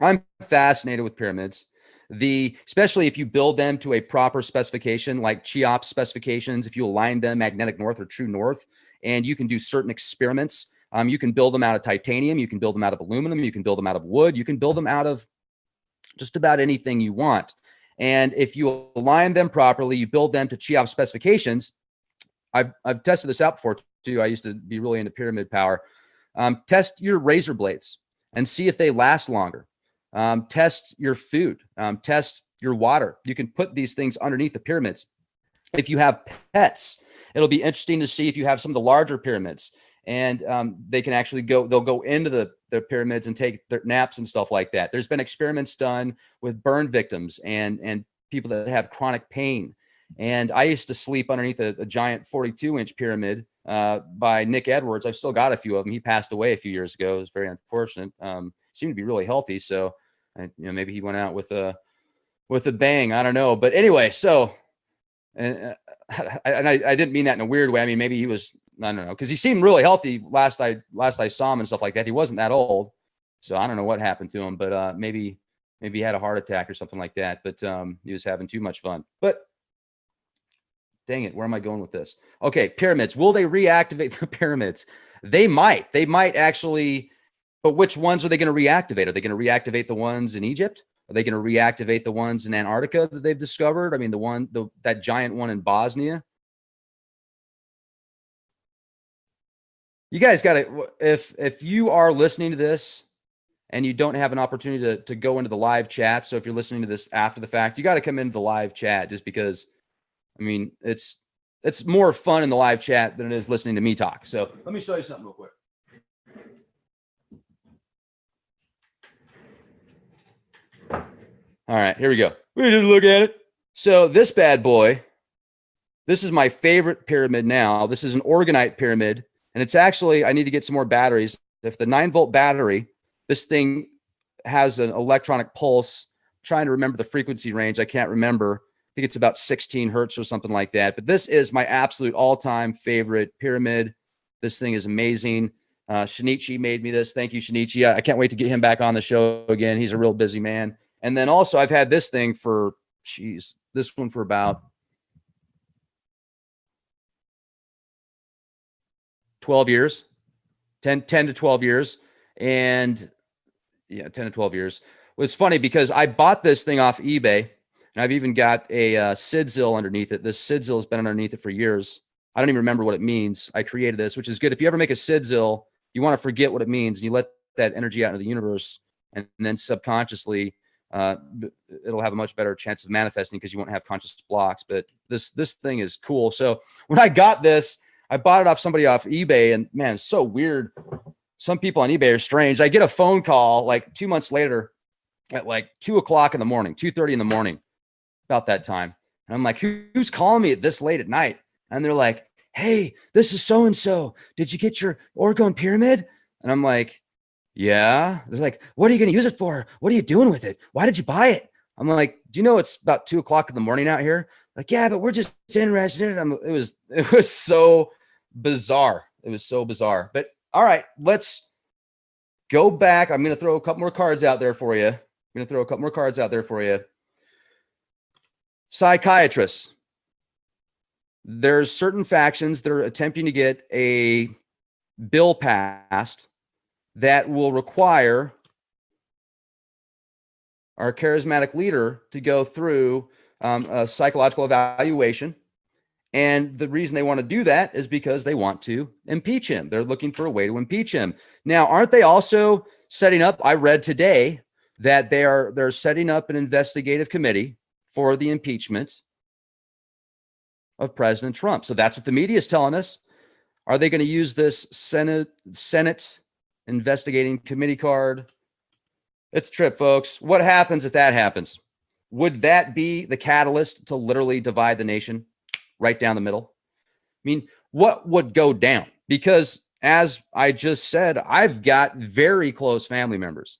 I'm fascinated with pyramids. Especially if you build them to a proper specification, like Cheops specifications, if you align them magnetic north or true north, and you can do certain experiments. You can build them out of titanium, you can build them out of aluminum, you can build them out of wood, you can build them out of just about anything you want. And if you align them properly, you build them to Cheops specifications. I've tested this out before too. I used to be really into pyramid power. Test your razor blades and see if they last longer. Test your food. Test your water. You can put these things underneath the pyramids. If you have pets, it'll be interesting to see if you have some of the larger pyramids, and they can actually they'll go into the pyramids and take their naps and stuff like that. There's been experiments done with burn victims and people that have chronic pain. And I used to sleep underneath a giant 42-inch pyramid by Nick Edwards. I've still got a few of them. He passed away a few years ago. It was very unfortunate. Seemed to be really healthy. So, maybe he went out with a bang. I don't know. But anyway, so, and I didn't mean that in a weird way. I mean, maybe he was, I don't know, because he seemed really healthy last I saw him and stuff like that. He wasn't that old. So I don't know what happened to him, but maybe he had a heart attack or something like that. But he was having too much fun. But dang it, where am I going with this? Okay, pyramids. Will they reactivate the pyramids? They might. They might actually, but which ones are they going to reactivate? Are they going to reactivate the ones in Egypt? Are they going to reactivate the ones in Antarctica that they've discovered? I mean, that giant one in Bosnia. You guys got to, if you are listening to this and you don't have an opportunity to go into the live chat, so if you're listening to this after the fact, you got to come into the live chat just because, I mean, it's more fun in the live chat than it is listening to me talk. So let me show you something real quick. All right, here we go. We just look at it. So this bad boy, this is my favorite pyramid now. This is an orgonite pyramid, and it's actually, I need to get some more batteries. If the 9-volt battery, this thing has an electronic pulse. I'm trying to remember the frequency range. I can't remember. I think it's about 16 hertz or something like that. But this is my absolute all-time favorite pyramid. This thing is amazing. Shinichi made me this. Thank you, Shinichi. I can't wait to get him back on the show again. He's a real busy man. And then also I've had this thing for, this one for about 12 years, 10 to 12 years. And yeah, 10 to 12 years. Well, it's funny because I bought this thing off eBay. And I've even got a Sidzil underneath it. This Sidzil has been underneath it for years. I don't even remember what it means. I created this, which is good. If you ever make a Sidzil, you want to forget what it means. And you let that energy out into the universe. And then subconsciously, it'll have a much better chance of manifesting because you won't have conscious blocks. But this thing is cool. So when I got this, I bought it off somebody off eBay. And man, it's so weird. Some people on eBay are strange. I get a phone call like 2 months later at like 2:00 in the morning, 2:30 in the morning. About that time. And I'm like, who's calling me at this late at night? And they're like, hey, this is so-and-so. Did you get your Orgone pyramid? And I'm like, yeah. They're like, what are you going to use it for? What are you doing with it? Why did you buy it? I'm like, do you know it's about 2:00 in the morning out here? Like, yeah, but we're just interested in it. It was so bizarre. It was so bizarre. But all right, let's go back. I'm going to throw a couple more cards out there for you. Psychiatrists. There's certain factions that are attempting to get a bill passed that will require our charismatic leader to go through a psychological evaluation. And the reason they want to do that is because they want to impeach him. They're looking for a way to impeach him. Now, aren't they also setting up, I read today that they're setting up an investigative committee for the impeachment. of President Trump. So that's what the media is telling us. Are they going to use this Senate investigating committee card? It's a trip, folks. What happens if that happens? Would that be the catalyst to literally divide the nation right down the middle? I mean, what would go down? Because as I just said, I've got very close family members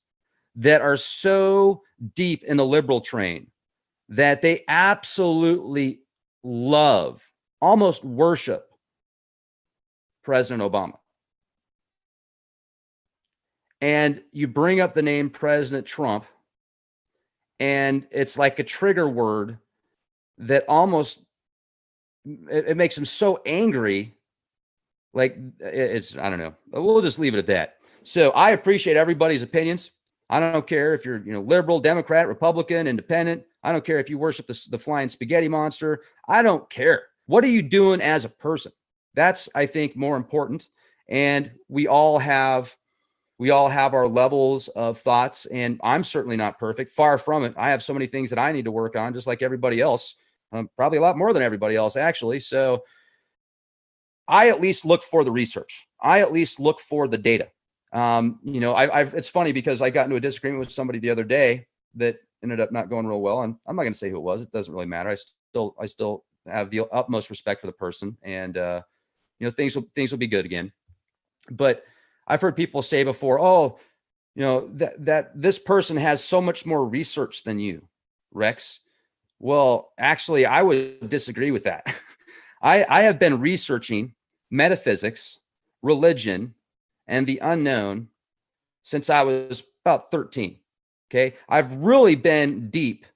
that are so deep in the liberal train that they absolutely love, almost worship President Obama. And you bring up the name President Trump, and it's like a trigger word that almost it makes them so angry. Like it's, I don't know. We'll just leave it at that. So I appreciate everybody's opinions. I don't care if you're, liberal, Democrat, Republican, independent. I don't care if you worship the flying spaghetti monster. I don't care. What are you doing as a person? That's, I think, more important. And we all have our levels of thoughts, and I'm certainly not perfect. Far from it. I have so many things that I need to work on, just like everybody else. Probably a lot more than everybody else, actually. So I at least look for the research. I at least look for the data. It's funny because I got into a disagreement with somebody the other day that ended up not going real well, and I'm not going to say who it was. It doesn't really matter. I still have the utmost respect for the person, and things will be good again. But I've heard people say before, that this person has so much more research than you, Rex. Well, actually, I would disagree with that. I have been researching metaphysics, religion, and the unknown since I was about 13. Okay. I've really been deep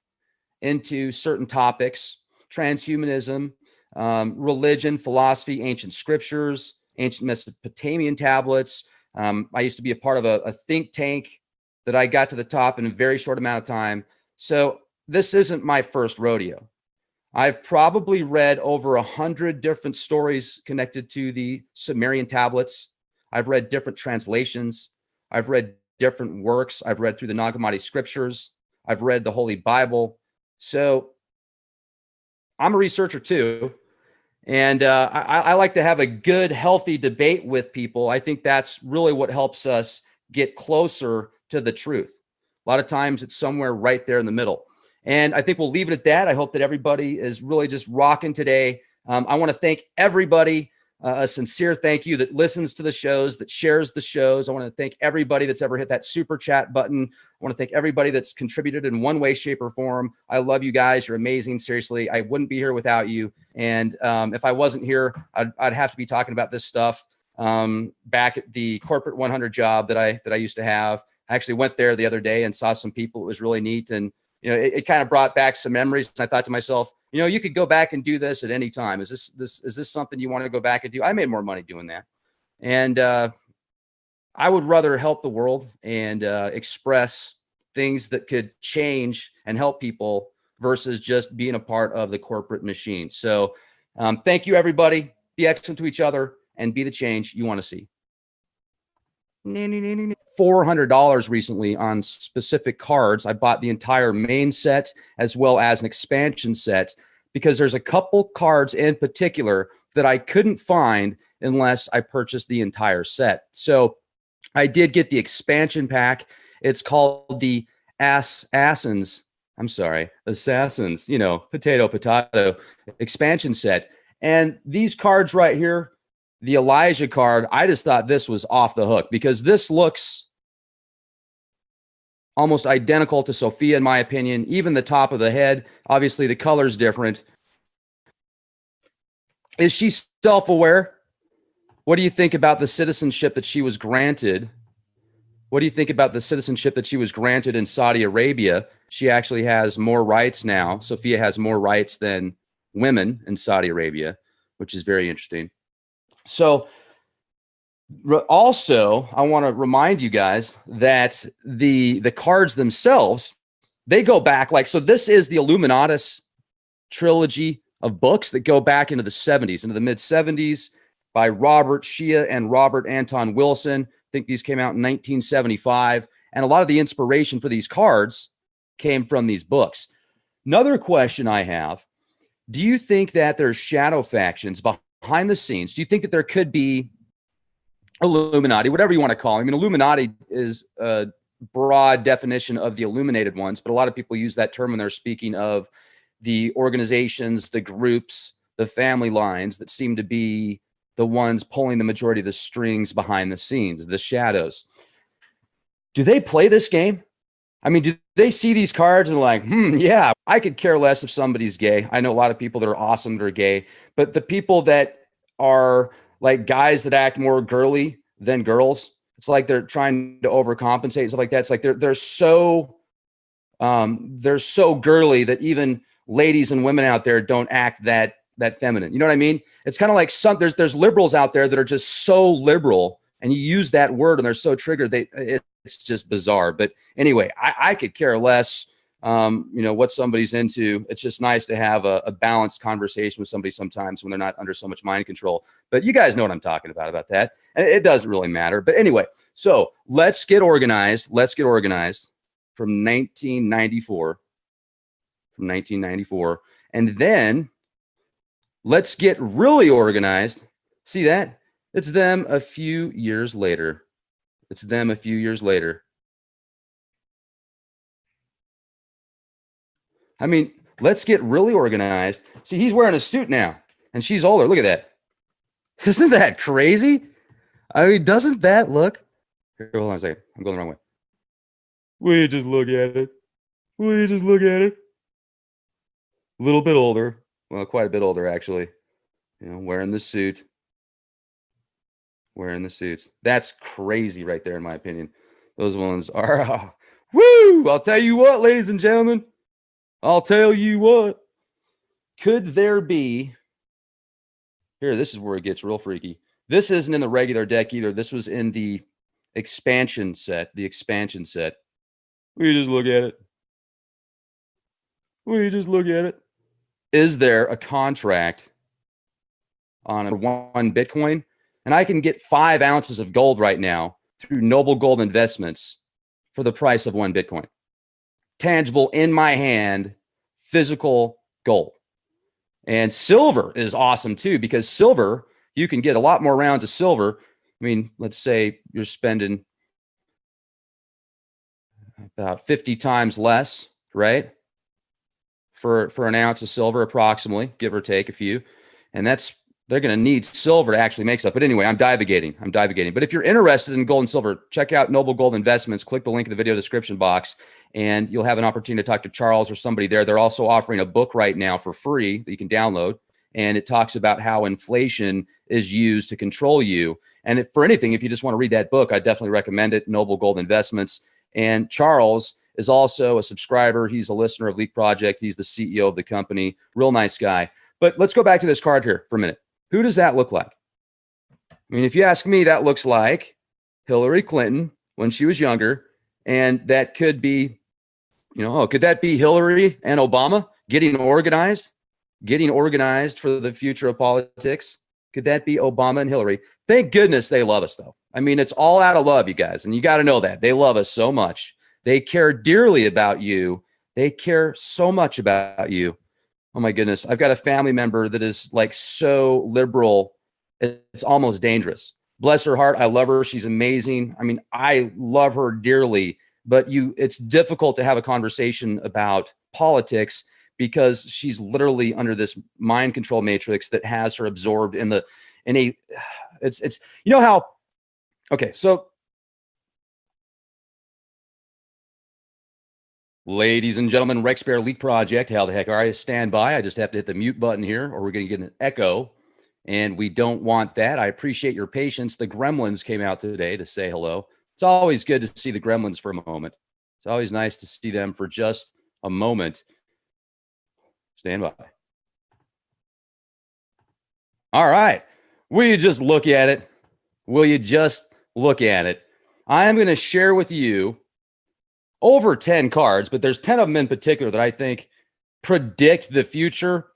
into certain topics: transhumanism, religion, philosophy, ancient scriptures, ancient Mesopotamian tablets. I used to be a part of a think tank that I got to the top in a very short amount of time. So this isn't my first rodeo. I've probably read over 100 different stories connected to the Sumerian tablets. I've read different translations. I've read different works. I've read through the Nag Hammadi scriptures. I've read the Holy Bible. So I'm a researcher too. And I like to have a good, healthy debate with people. I think that's really what helps us get closer to the truth. A lot of times it's somewhere right there in the middle. And I think we'll leave it at that. I hope that everybody is really just rocking today. I want to thank everybody, a sincere thank you that listens to the shows, that shares the shows. I want to thank everybody that's ever hit that super chat button. I want to thank everybody that's contributed in one way, shape, or form. I love you guys. You're amazing. Seriously, I wouldn't be here without you. And if I wasn't here, I'd have to be talking about this stuff back at the corporate 100 job that I used to have. I actually went there the other day and saw some people. It was really neat. And it kind of brought back some memories. And I thought to myself, you could go back and do this at any time. Is this something you want to go back and do? I made more money doing that. And I would rather help the world and express things that could change and help people versus just being a part of the corporate machine. So thank you, everybody. Be excellent to each other and be the change you want to see. $400 recently on specific cards. I bought the entire main set as well as an expansion set because there's a couple cards in particular that I couldn't find unless I purchased the entire set. So I did get the expansion pack. It's called the Assassins, potato expansion set. And these cards right here, the Elijah card, I just thought this was off the hook because this looks almost identical to Sophia, in my opinion. Even the top of the head, obviously the color's different. Is she self-aware? What do you think about the citizenship that she was granted? What do you think about the citizenship that she was granted in Saudi Arabia? She actually has more rights now. Sophia has more rights than women in Saudi Arabia, which is very interesting. So also, I want to remind you guys that the cards themselves, they go back so this is the Illuminatus trilogy of books that go back into the 70s, into the mid 70s by Robert Shea and Robert Anton Wilson. I think these came out in 1975. And a lot of the inspiration for these cards came from these books. Another question I have Do you think that there's shadow factions behind the scenes? Do you think that there could be Illuminati, whatever you want to call it? I mean, Illuminati is a broad definition of the illuminated ones, but a lot of people use that term when they're speaking of the organizations, the groups, the family lines that seem to be the ones pulling the majority of the strings behind the scenes, the shadows. Do they play this game? I mean, do they see these cards and like, yeah, I could care less if somebody's gay. I know a lot of people that are awesome that are gay, but the people that are like guys that act more girly than girls, it's like they're trying to overcompensate and stuff like that. It's like they're so girly that even ladies and women out there don't act that feminine. You know what I mean? It's kind of like there's liberals out there that are just so liberal, and you use that word and they're so triggered. It's just bizarre. But anyway, I could care less, what somebody's into. It's just nice to have a balanced conversation with somebody sometimes when they're not under so much mind control. But you guys know what I'm talking about that. And it doesn't really matter. But anyway, so let's get organized. Let's get organized from 1994. And then let's get really organized. See that? It's them a few years later. I mean, let's get really organized. See, he's wearing a suit now, and she's older. Look at that. Isn't that crazy? I mean, doesn't that look? Here, hold on a second. I'm going the wrong way. Will you just look at it? A little bit older. Well, quite a bit older, actually. Wearing the suit. Wearing the suits. That's crazy right there, in my opinion. Those ones are, woo! I'll tell you what, ladies and gentlemen. Could there be, here, this is where it gets real freaky. This isn't in the regular deck either. This was in the expansion set. Will you just look at it? Is there a contract on one Bitcoin? And I can get 5 ounces of gold right now through Noble Gold Investments for the price of 1 Bitcoin. Tangible in my hand, physical gold. And silver is awesome too, because silver, you can get a lot more rounds of silver. I mean, let's say you're spending about 50 times less, right? For an ounce of silver, approximately, give or take a few. And they're going to need silver to actually make stuff. But anyway, I'm divagating. But if you're interested in gold and silver, check out Noble Gold Investments. Click the link in the video description box, and you'll have an opportunity to talk to Charles or somebody there. They're also offering a book right now for free that you can download. And it talks about how inflation is used to control you. And if you just want to read that book, I definitely recommend it, Noble Gold Investments. And Charles is also a subscriber. He's a listener of Leak Project. He's the CEO of the company. Real nice guy. But let's go back to this card here for a minute. Who does that look like? I mean, if you ask me, that looks like Hillary Clinton when she was younger. And that could be, could that be Hillary and Obama getting organized for the future of politics? Could that be Obama and Hillary? Thank goodness they love us, though. I mean, it's all out of love, you guys. And you got to know that. They love us so much. They care dearly about you. They care so much about you. Oh my goodness. I've got a family member that is like so liberal. It's almost dangerous. Bless her heart. I love her. She's amazing. I mean, I love her dearly, but it's difficult to have a conversation about politics because she's literally under this mind control matrix that has her absorbed so ladies and gentlemen, Rex Bear Leak Project. How the heck are you? Stand by. I just have to hit the mute button here or we're going to get an echo, and we don't want that. I appreciate your patience. The Gremlins came out today to say hello. It's always good to see the Gremlins for a moment. It's always nice to see them for just a moment. Stand by. All right. Will you just look at it? I am going to share with you over 10 cards, but there's 10 of them in particular that I think predict the future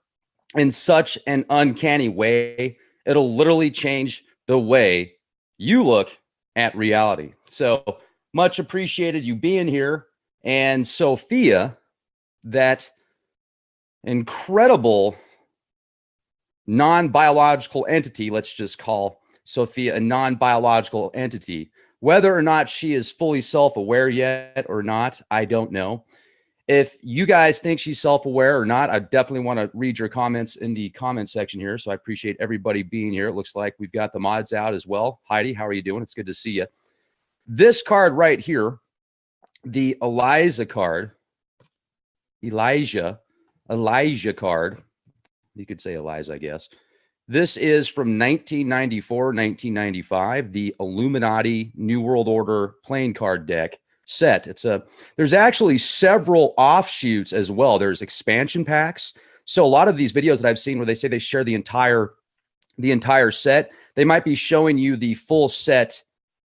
in such an uncanny way. It'll literally change the way you look at reality. So much appreciated you being here. And Sophia, that incredible non-biological entity, let's just call Sophia a non-biological entity. Whether or not she is fully self-aware yet or not, I don't know. If you guys think she's self-aware or not, I definitely want to read your comments in the comment section here. So I appreciate everybody being here. It looks like we've got the mods out as well. Heidi, how are you doing? It's good to see you. This card right here, the Elijah card, Elijah card. You could say Eliza, I guess. This is from 1994, 1995, the Illuminati New World Order playing card deck set. There's actually several offshoots as well. There's expansion packs. So a lot of these videos that I've seen where they say they share the entire set, they might be showing you the full set,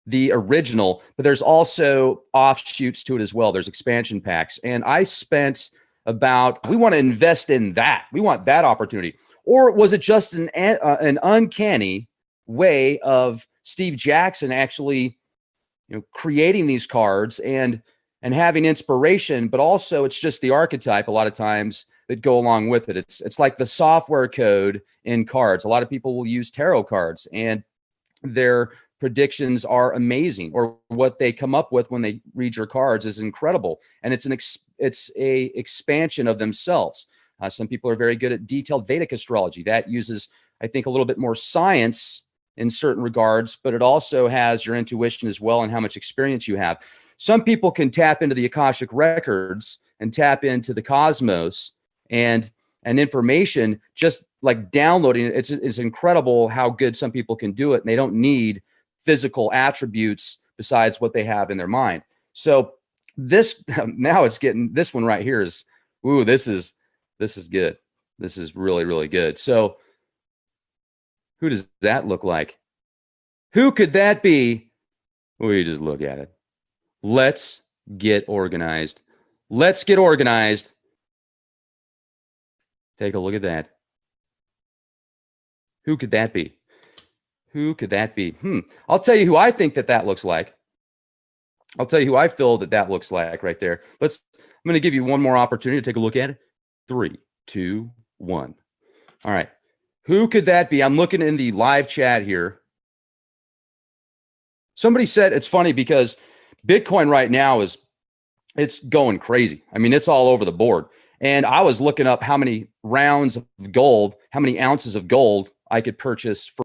the original, but there's also offshoots to it as well. There's expansion packs. And I spent we want to invest in that. We want that opportunity. Or was it just an uncanny way of Steve Jackson actually, creating these cards and having inspiration, but also it's just the archetype a lot of times that go along with it. It's like the software code in cards. A lot of people will use tarot cards and their predictions are amazing, or what they come up with when they read your cards is incredible. And it's a expansion of themselves. Some people are very good at detailed Vedic astrology. That uses, I think, a little bit more science in certain regards, but it also has your intuition as well and how much experience you have. Some people can tap into the Akashic records and tap into the cosmos and information just like downloading it. It's incredible how good some people can do it, and they don't need physical attributes besides what they have in their mind. So this one right here is, ooh, this is good. This is really, really good. So who does that look like? Who could that be? We just look at it. Let's get organized. Let's get organized. Take a look at that. Who could that be? Who could that be? I'll tell you who I think that looks like. I'll tell you who I feel that looks like right there. I'm going to give you one more opportunity to take a look at it. 3, 2, 1. All right. Who could that be? I'm looking in the live chat here. Somebody said, it's funny because Bitcoin right now it's going crazy. I mean, it's all over the board. And I was looking up how many rounds of gold, how many ounces of gold I could purchase for